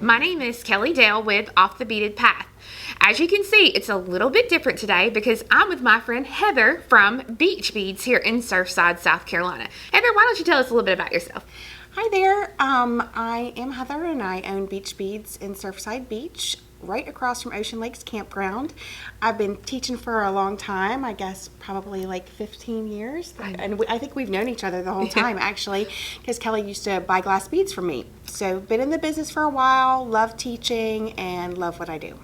My name is Kelly Dale with Off the Beaded Path. As you can see, it's a little bit different today because I'm with my friend Heather from Beach Beads here in Surfside, South Carolina. Heather, why don't you tell us a little bit about yourself? Hi there, I am Heather and I own Beach Beads in Surfside Beach, right across from Ocean Lakes Campground. I've been teaching for a long time, I guess probably like 15 years. And I think we've known each other the whole time actually, because Kelly used to buy glass beads from me. So been in the business for a while, love teaching and love what I do.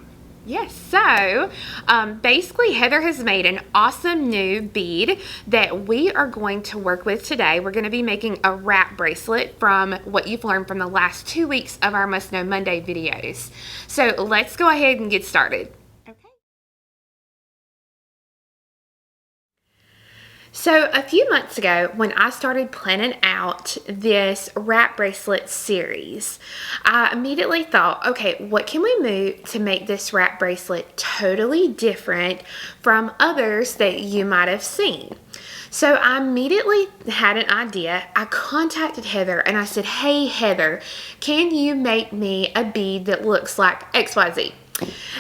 Yes, so basically Heather has made an awesome new bead that we are going to work with today. We're going to be making a wrap bracelet from what you've learned from the last 2 weeks of our Must Know Monday videos. So let's go ahead and get started. So a few months ago, when I started planning out this wrap bracelet series, I immediately thought, okay, what can we move to make this wrap bracelet totally different from others that you might have seen? So I immediately had an idea. I contacted Heather and I said, hey Heather, can you make me a bead that looks like XYZ?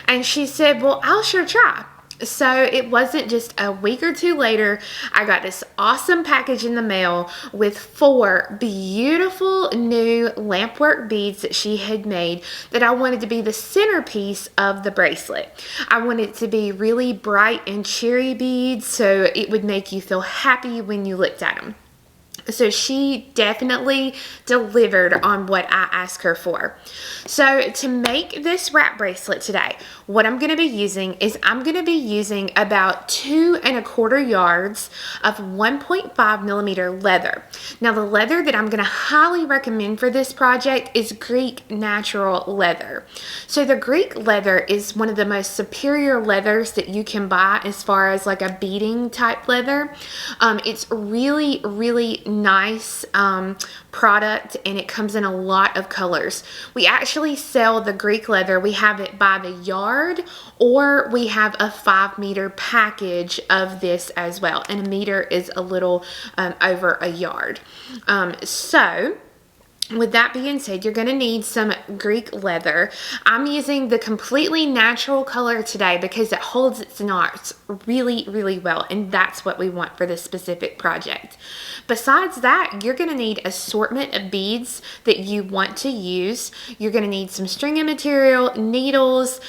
And she said, well, I'll sure try. So it wasn't just a week or two later, I got this awesome package in the mail with 4 beautiful new Lampwork beads that she had made that I wanted to be the centerpiece of the bracelet. I wanted it to be really bright and cheery beads so it would make you feel happy when you looked at them. So she definitely delivered on what I asked her for. So to make this wrap bracelet today, what I'm going to be using is I'm going to be using about 2 1/4 yards of 1.5 millimeter leather. Now the leather that I'm going to highly recommend for this project is Greek natural leather. So the Greek leather is one of the most superior leathers that you can buy as far as like a beading type leather. It's really nice product and it comes in a lot of colors. We actually sell the Greek leather. We have it by the yard or we have a 5-meter package of this as well, and a meter is a little over a yard. So with that being said, you're going to need some Greek leather. I'm using the completely natural color today because it holds its knots really well, and that's what we want for this specific project. Besides that, you're going to need assortment of beads that you want to use. You're going to need some stringing material, needles,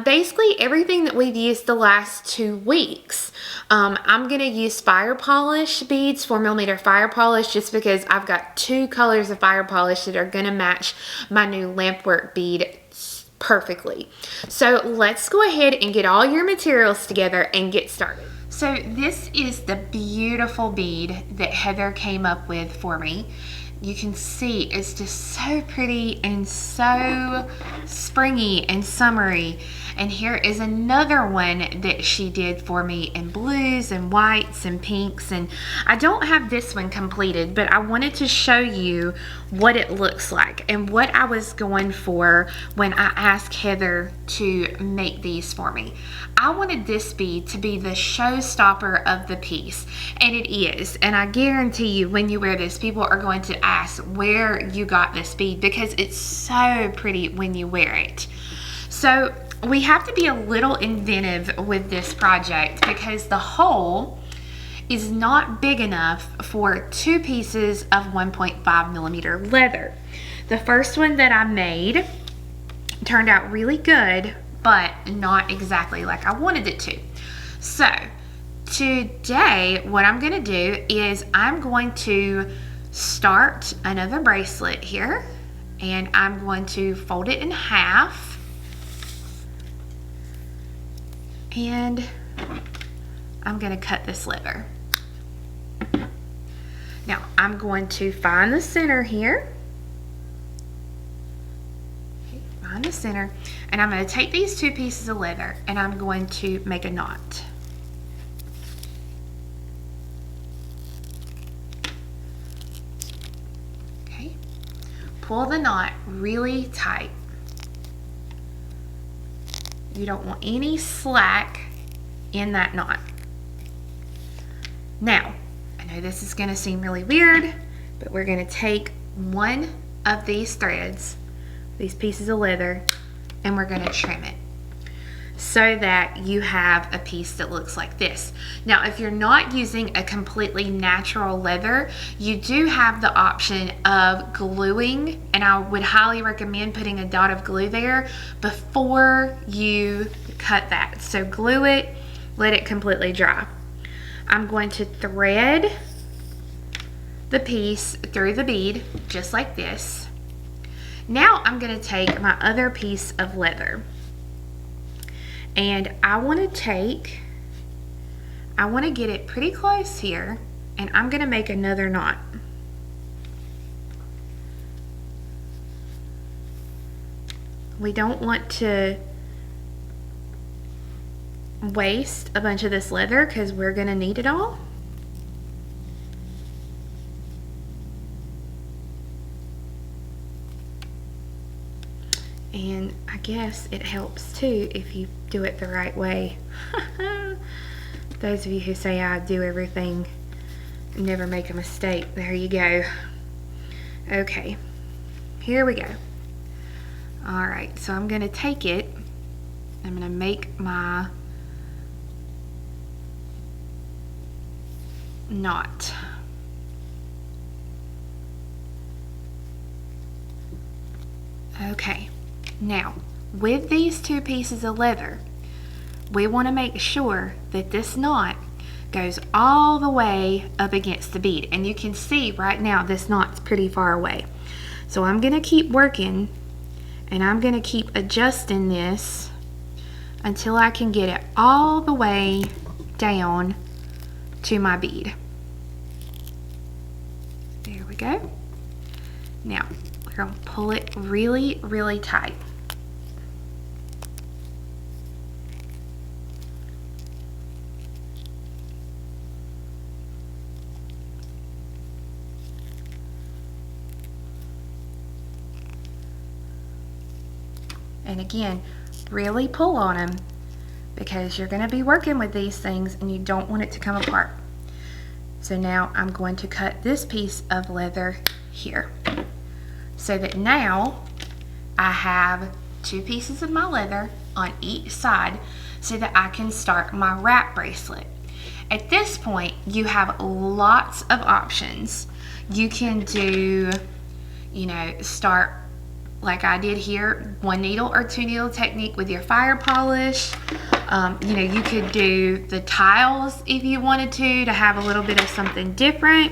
basically everything that we've used the last 2 weeks. I'm going to use fire polish beads, 4mm fire polish, just because I've got 2 colors of fire polish that are going to match my new Lampwork bead perfectly. So let's go ahead and get all your materials together and get started. So this is the beautiful bead that Heather came up with for me. You can see it's just so pretty and so springy and summery. And here is another one that she did for me in blues and whites and pinks. And I don't have this one completed, but I wanted to show you what it looks like and what I was going for when I asked Heather to make these for me. I wanted this bead to be the showstopper of the piece, and it is. And I guarantee you when you wear this, people are going to ask where you got this bead because it's so pretty when you wear it. So we have to be a little inventive with this project because the hole is not big enough for 2 pieces of 1.5 millimeter leather. The first one that I made turned out really good, but not exactly like I wanted it to. So today what I'm going to do is I'm going to start another bracelet here, and I'm going to fold it in half. And I'm going to cut this leather. Now I'm going to find the center here. Okay, find the center, and I'm going to take these 2 pieces of leather and I'm going to make a knot. Okay, pull the knot really tight. You don't want any slack in that knot. Now, I know this is going to seem really weird, but we're going to take one of these threads, these pieces of leather, and we're going to trim it so that you have a piece that looks like this. Now, if you're not using a completely natural leather, you do have the option of gluing, and I would highly recommend putting a dot of glue there before you cut that. So glue it, let it completely dry. I'm going to thread the piece through the bead just like this. Now I'm going to take my other piece of leather, and I want to get it pretty close here, and I'm going to make another knot. We don't want to waste a bunch of this leather because we're going to need it all. And I guess it helps too if you do it the right way. Those of you who say I do everything, never make a mistake, there you go. Okay, here we go. All right, so I'm gonna take it, I'm gonna make my knot. Okay. Now, with these two pieces of leather, we want to make sure that this knot goes all the way up against the bead. And you can see right now this knot's pretty far away. So I'm going to keep working, and I'm going to keep adjusting this until I can get it all the way down to my bead. There we go. Now, we're going to pull it really, really tight. And again, really pull on them because you're going to be working with these things and you don't want it to come apart. So now I'm going to cut this piece of leather here so that now I have two pieces of my leather on each side so that I can start my wrap bracelet. At this point, you have lots of options. You can do, you know, start like I did here, 1 needle or 2 needle technique with your fire polish. You know, you could do the tiles if you wanted to have a little bit of something different.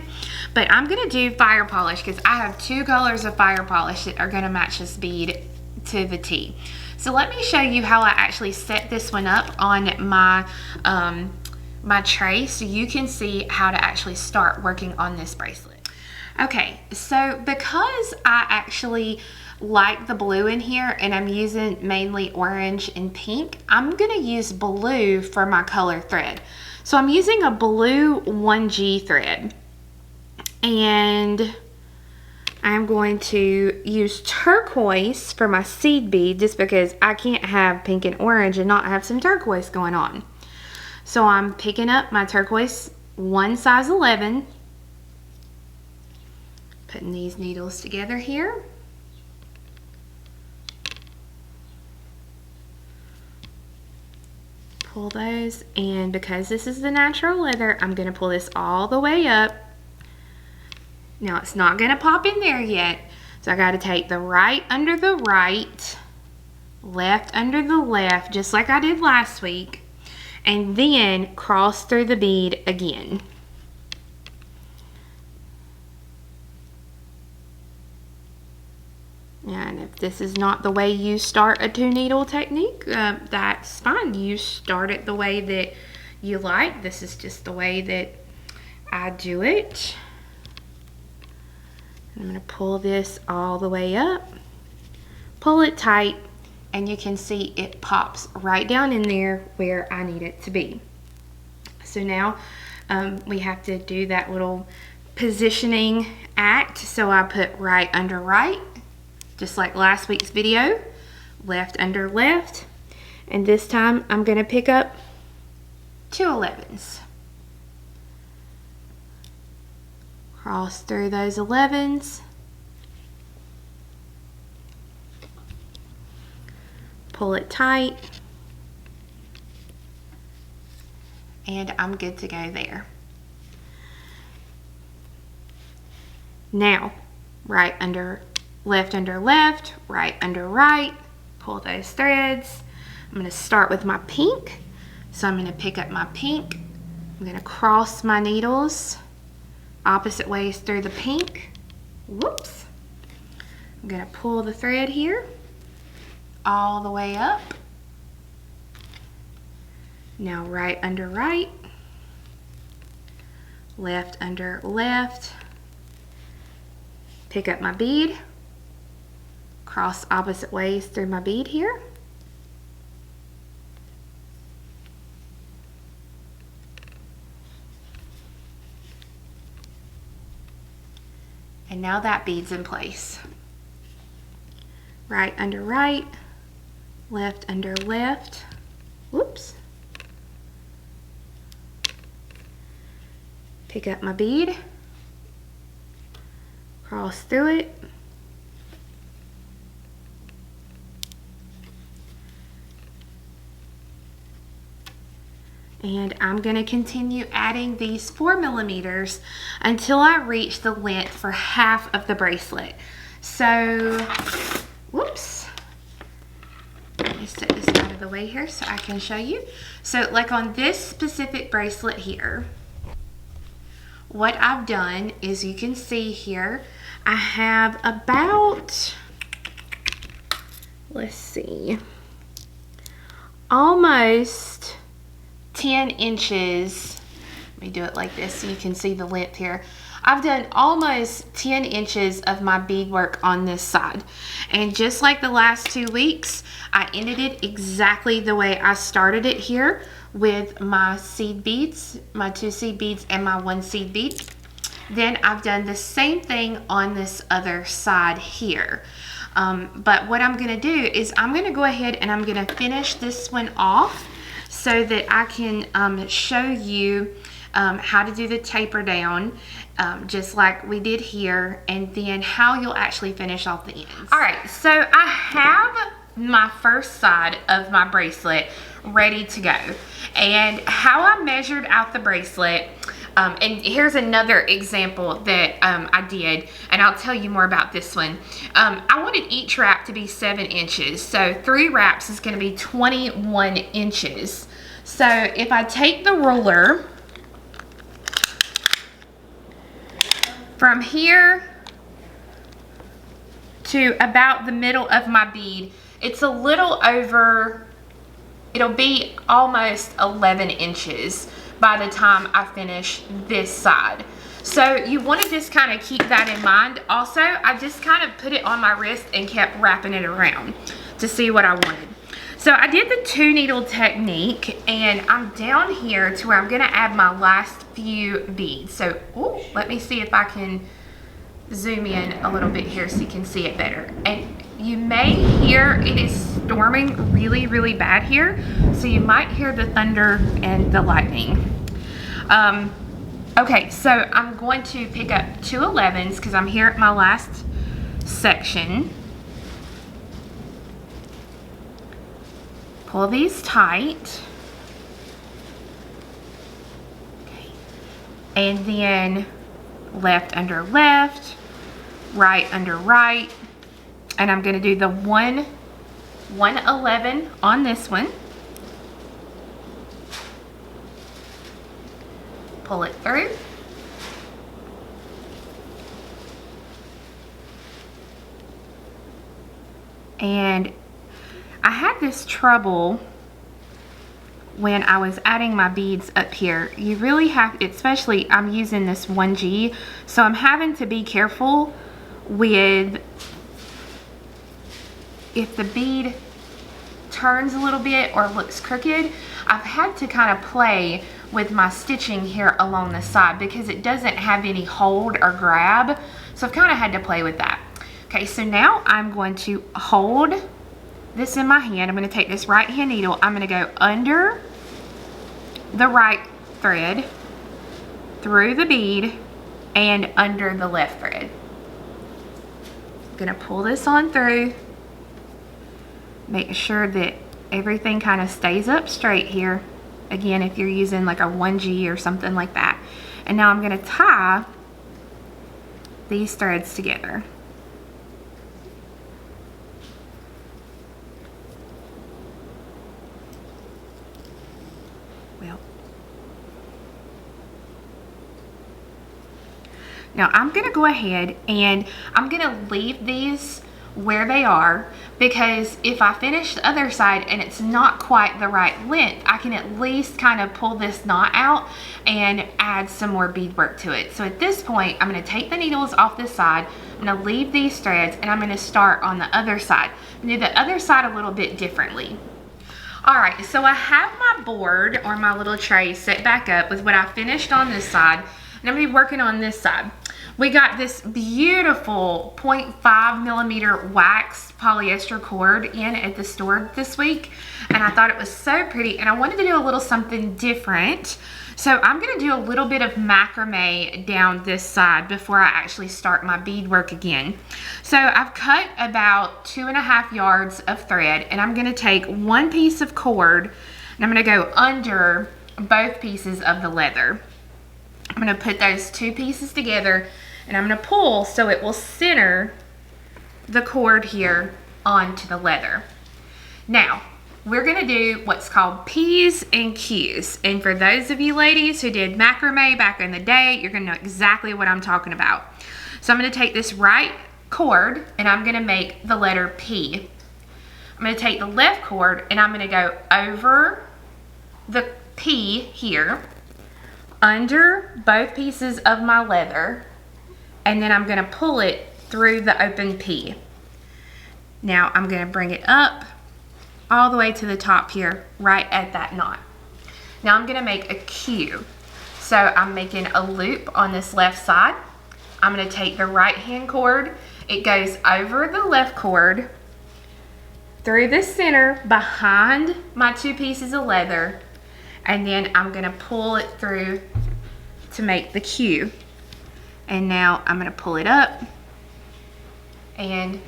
But I'm gonna do fire polish because I have 2 colors of fire polish that are gonna match this bead to the T. So let me show you how I actually set this one up on my my tray so you can see how to actually start working on this bracelet. Okay, so because I actually like the blue in here and I'm using mainly orange and pink, I'm gonna use blue for my color thread. So I'm using a blue 1G thread, and I'm going to use turquoise for my seed bead just because I can't have pink and orange and not have some turquoise going on. So I'm picking up my turquoise 1 size 11, putting these needles together here. Pull those, and because this is the natural leather, I'm going to pull this all the way up. Now it's not going to pop in there yet, so I got to take the right under the right, left under the left, just like I did last week, and then cross through the bead again. And if this is not the way you start a 2 needle technique, that's fine. You start it the way that you like. This is just the way that I do it. I'm going to pull this all the way up, pull it tight, and you can see it pops right down in there where I need it to be. So now we have to do that little positioning act. So I put right under right, just like last week's video, left under left, and this time I'm going to pick up 2 11s. Cross through those 11s, pull it tight, and I'm good to go there. Now, right under left, right under right, pull those threads. I'm going to start with my pink. So I'm going to pick up my pink. I'm going to cross my needles opposite ways through the pink. Whoops. I'm going to pull the thread here all the way up. Now right under right, left under left, pick up my bead, cross opposite ways through my bead here. And now that bead's in place. Right under right, left under left. Whoops. Pick up my bead, cross through it, and I'm going to continue adding these 4 millimeters until I reach the length for half of the bracelet. So, whoops. Let me set this out of the way here so I can show you. So like on this specific bracelet here, what I've done is, you can see here, I have about, let's see, almost 10 inches. Let me do it like this so you can see the length here. I've done almost 10 inches of my beadwork on this side. And just like the last 2 weeks, I ended it exactly the way I started it here, with my seed beads, my 2 seed beads and my 1 seed bead. Then I've done the same thing on this other side here. But what I'm gonna do is I'm gonna go ahead and I'm gonna finish this one off so that I can show you how to do the taper down, just like we did here, and then how you'll actually finish off the ends. All right, so I have my first side of my bracelet ready to go, and how I measured out the bracelet, and here's another example that I did, and I'll tell you more about this one. I wanted each wrap to be 7 inches, so 3 wraps is going to be 21 inches. So if I take the ruler from here to about the middle of my bead, it's a little over, it'll be almost 11 inches by the time I finish this side. So you want to just kind of keep that in mind. Also, I just kind of put it on my wrist and kept wrapping it around to see what I wanted. So I did the 2 needle technique, and I'm down here to where I'm going to add my last few beads. So let me see if I can zoom in a little bit here so you can see it better. And you may hear it is storming really, really bad here, so you might hear the thunder and the lightning. Okay, so I'm going to pick up 2 11s because I'm here at my last section. Pull these tight. Okay. And then left under left, right under right. And I'm going to do the 1 11 on this one. Pull it through. And I had this trouble when I was adding my beads up here. You really have, especially I'm using this 1G, so I'm having to be careful with, if the bead turns a little bit or looks crooked, I've had to kind of play with my stitching here along the side because it doesn't have any hold or grab, so I've kind of had to play with that. Okay, so now I'm going to hold this in my hand. I'm going to take this right hand needle, I'm going to go under the right thread, through the bead, and under the left thread. I'm going to pull this on through, Make sure that everything kind of stays up straight here. Again, if you're using like a 1G or something like that. And now I'm going to tie these threads together. Now I'm going to go ahead and I'm going to leave these where they are, because if I finish the other side and it's not quite the right length, I can at least kind of pull this knot out and add some more beadwork to it. So at this point, I'm going to take the needles off this side, I'm going to leave these threads, and I'm going to start on the other side. Do the other side a little bit differently. Alright, so I have my board or my little tray set back up with what I finished on this side, and I'm going to be working on this side. We got this beautiful 0.5 millimeter wax polyester cord in at the store this week, and I thought it was so pretty, and I wanted to do a little something different. So I'm going to do a little bit of macrame down this side before I actually start my beadwork again. So I've cut about 2.5 yards of thread, and I'm going to take one piece of cord and I'm going to go under both pieces of the leather. I'm going to put those two pieces together and I'm going to pull so it will center the cord here onto the leather. Now, we're going to do what's called P's and Q's. And for those of you ladies who did macrame back in the day, you're going to know exactly what I'm talking about. So I'm going to take this right cord and I'm going to make the letter P. I'm going to take the left cord and I'm going to go over the P here, under both pieces of my leather, and then I'm going to pull it through the open P. Now I'm going to bring it up all the way to the top here, right at that knot. Now I'm going to make a Q. So I'm making a loop on this left side. I'm going to take the right hand cord. It goes over the left cord, through the center, behind my two pieces of leather, and then I'm going to pull it through to make the Q. And now I'm going to pull it up, and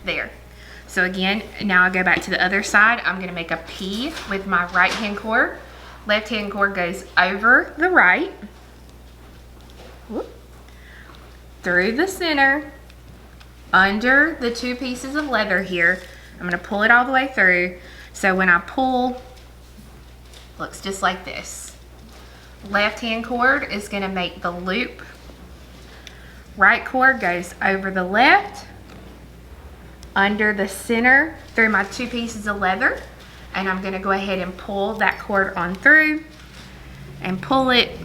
there. So again, now I go back to the other side. I'm going to make a P with my right hand cord. Left hand cord goes over the right, through the center, under the two pieces of leather here. I'm going to pull it all the way through. So when I pull, looks just like this. Left hand cord is going to make the loop. Right cord goes over the left, under the center, through my two pieces of leather, and I'm going to go ahead and pull that cord on through and pull it.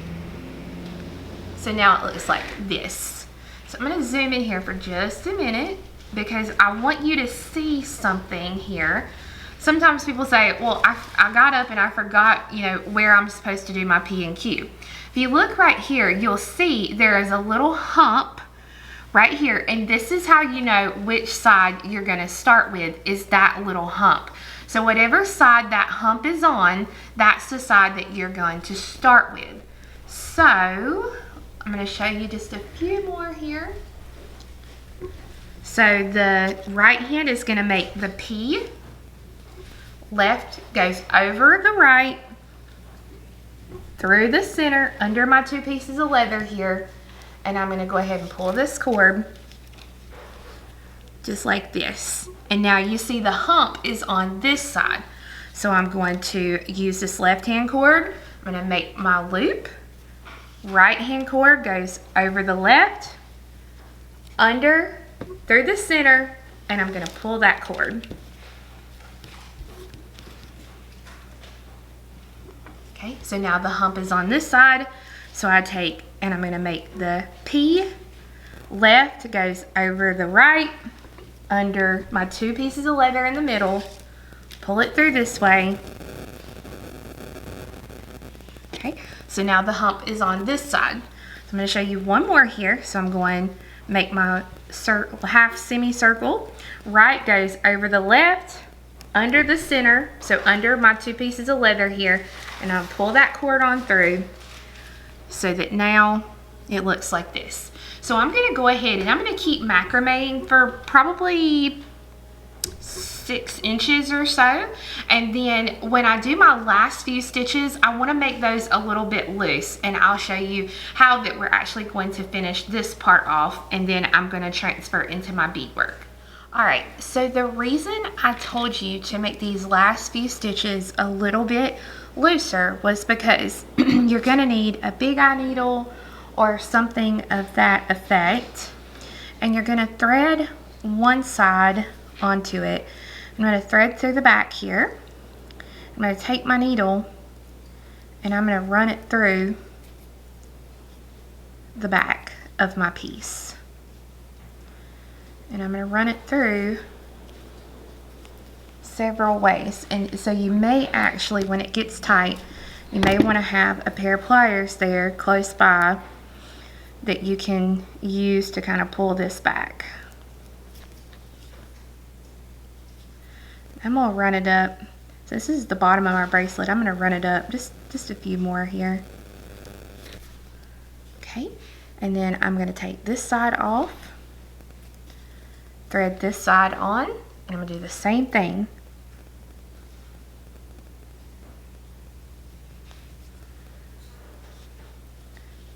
So now it looks like this. So I'm going to zoom in here for just a minute because I want you to see something here. Sometimes people say, well, I got up and I forgot, you know, where I'm supposed to do my P and Q. If you look right here, you'll see there is a little hump right here, and this is how you know which side you're going to start with, is that little hump. So whatever side that hump is on, that's the side that you're going to start with. So I'm going to show you just a few more here. So the right hand is going to make the P. Left goes over the right, through the center, under my two pieces of leather here, and I'm going to go ahead and pull this cord just like this. And now you see the hump is on this side. So I'm going to use this left hand cord. I'm going to make my loop. Right hand cord goes over the left, under, through the center, and I'm going to pull that cord. Okay, so now the hump is on this side. So I take, and I'm going to make the P. Left goes over the right, under my two pieces of leather in the middle, pull it through this way. Okay, so now the hump is on this side. So I'm going to show you one more here. So I'm going to make my half semicircle. Right goes over the left, under the center, so under my two pieces of leather here, and I'll pull that cord on through so that now it looks like this. So I'm going to go ahead and I'm going to keep macrameing for probably 6 inches or so. And then when I do my last few stitches, I want to make those a little bit loose, and I'll show you how that we're actually going to finish this part off, and then I'm going to transfer into my beadwork. Alright, so the reason I told you to make these last few stitches a little bit looser was because you're going to need a big eye needle or something of that effect, and you're going to thread one side onto it. I'm going to thread through the back here. I'm going to take my needle and I'm going to run it through the back of my piece. And I'm going to run it through several ways. And so you may actually, when it gets tight, you may want to have a pair of pliers there close by that you can use to kind of pull this back. I'm going to run it up. So this is the bottom of our bracelet. I'm going to run it up just a few more here. Okay, and then I'm going to take this side off, thread this side on, and I'm going to do the same thing.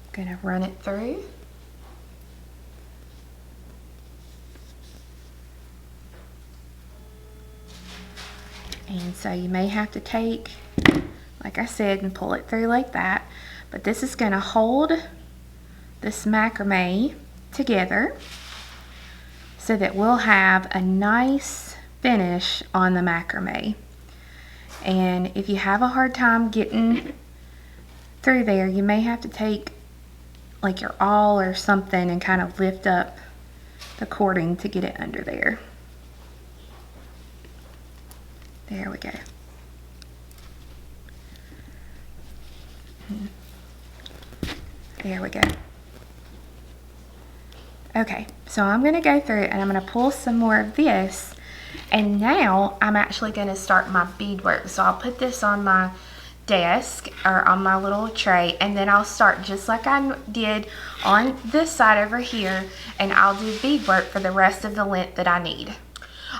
I'm going to run it through. And so you may have to take, like I said, and pull it through like that. But this is going to hold this macrame together so that we'll have a nice finish on the macrame. And if you have a hard time getting through there, you may have to take like your awl or something and kind of lift up the cording to get it under there. There we go. There we go. Okay, so I'm going to go through and I'm going to pull some more of this, and now I'm actually going to start my beadwork. So I'll put this on my desk or on my little tray, and then I'll start just like I did on this side over here, and I'll do beadwork for the rest of the length that I need.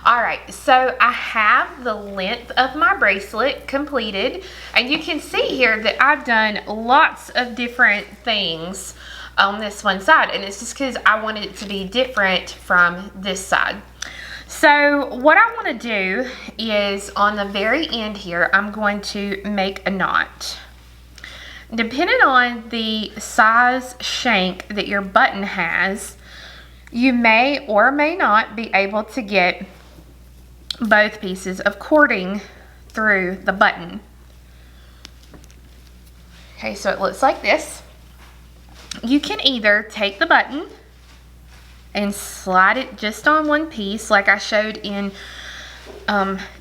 Alright, so I have the length of my bracelet completed, and you can see here that I've done lots of different things on this one side, and it's just because I wanted it to be different from this side. So what I want to do is on the very end here, I'm going to make a knot. Depending on the size shank that your button has, you may or may not be able to get both pieces of cording through the button. Okay, so it looks like this. You can either take the button and slide it just on one piece like I showed in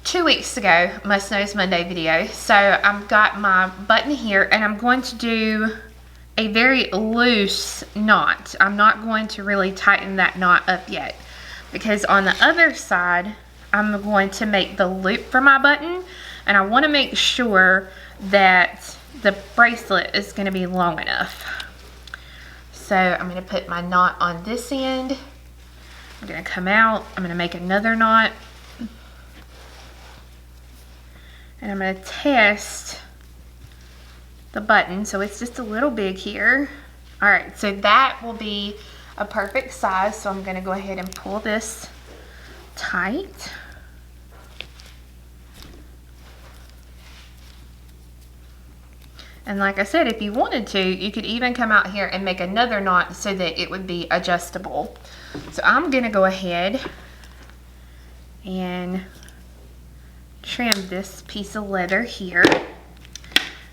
2 weeks ago, Must Knows Monday video. So I've got my button here, and I'm going to do a very loose knot. I'm not going to really tighten that knot up yet, because on the other side I'm going to make the loop for my button, and I want to make sure that the bracelet is going to be long enough. So I'm going to put my knot on this end. I'm going to come out. I'm going to make another knot. And I'm going to test the button. So it's just a little big here. Alright, so that will be a perfect size. So I'm going to go ahead and pull this tight. And like I said, if you wanted to, you could even come out here and make another knot so that it would be adjustable. So I'm going to go ahead and trim this piece of leather here.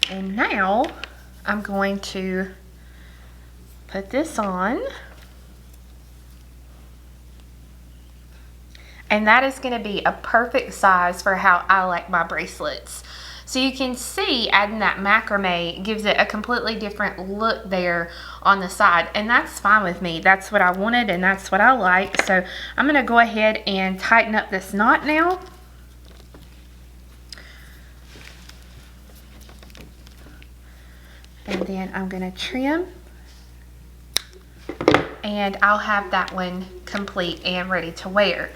And now I'm going to put this on. And that is going to be a perfect size for how I like my bracelets. So you can see adding that macrame gives it a completely different look there on the side, and that's fine with me. That's what I wanted and that's what I like. So I'm going to go ahead and tighten up this knot now. And then I'm going to trim, and I'll have that one complete and ready to wear.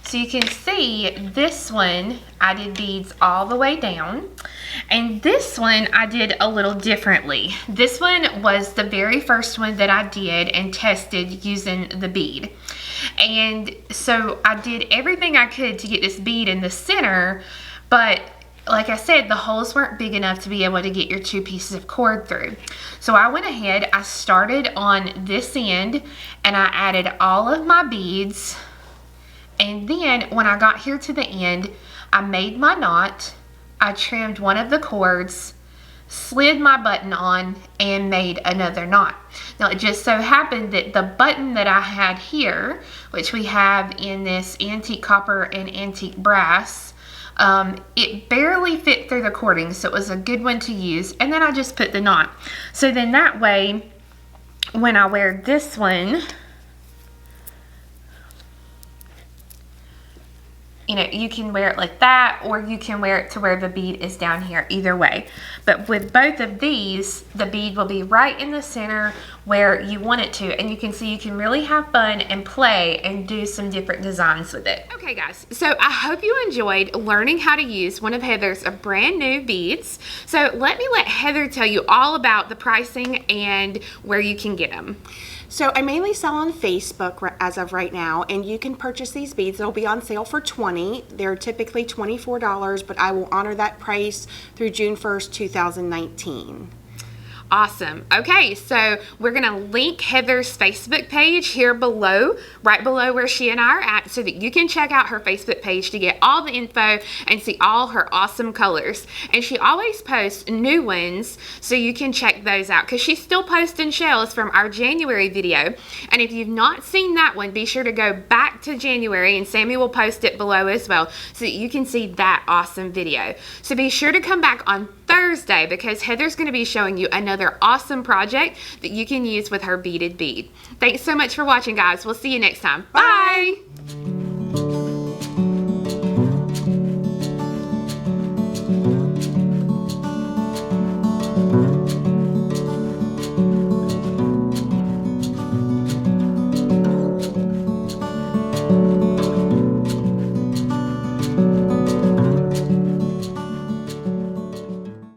So you can see this one, I did beads all the way down. And this one I did a little differently. This one was the very first one that I did and tested using the bead. And so I did everything I could to get this bead in the center, but like I said, the holes weren't big enough to be able to get your 2 pieces of cord through. So I went ahead, I started on this end, and I added all of my beads. And then when I got here to the end, I made my knot, I trimmed one of the cords, slid my button on, and made another knot. Now it just so happened that the button that I had here, which we have in this antique copper and antique brass, it barely fit through the cording, so it was a good one to use. And then I just put the knot. So then that way, when I wear this one, you know, you can wear it like that, or you can wear it to where the bead is down here, either way. But with both of these, the bead will be right in the center where you want it to, and you can see you can really have fun and play and do some different designs with it. Okay guys, so I hope you enjoyed learning how to use one of Heather's brand new beads. So let Heather tell you all about the pricing and where you can get them. So I mainly sell on Facebook as of right now, and you can purchase these beads. They'll be on sale for $20. They're typically $24, but I will honor that price through June 1st, 2019. Awesome. Okay, so we're going to link Heather's Facebook page here below, right below where she and I are at, so that you can check out her Facebook page to get all the info and see all her awesome colors. And she always posts new ones, so you can check those out, because she's still posting shells from our January video. And if you've not seen that one, be sure to go back to January, and Sammy will post it below as well, so that you can see that awesome video. So be sure to come back on Thursday, because Heather's going to be showing you another awesome project that you can use with her beaded bead. Thanks so much for watching, guys. We'll see you next time. Bye.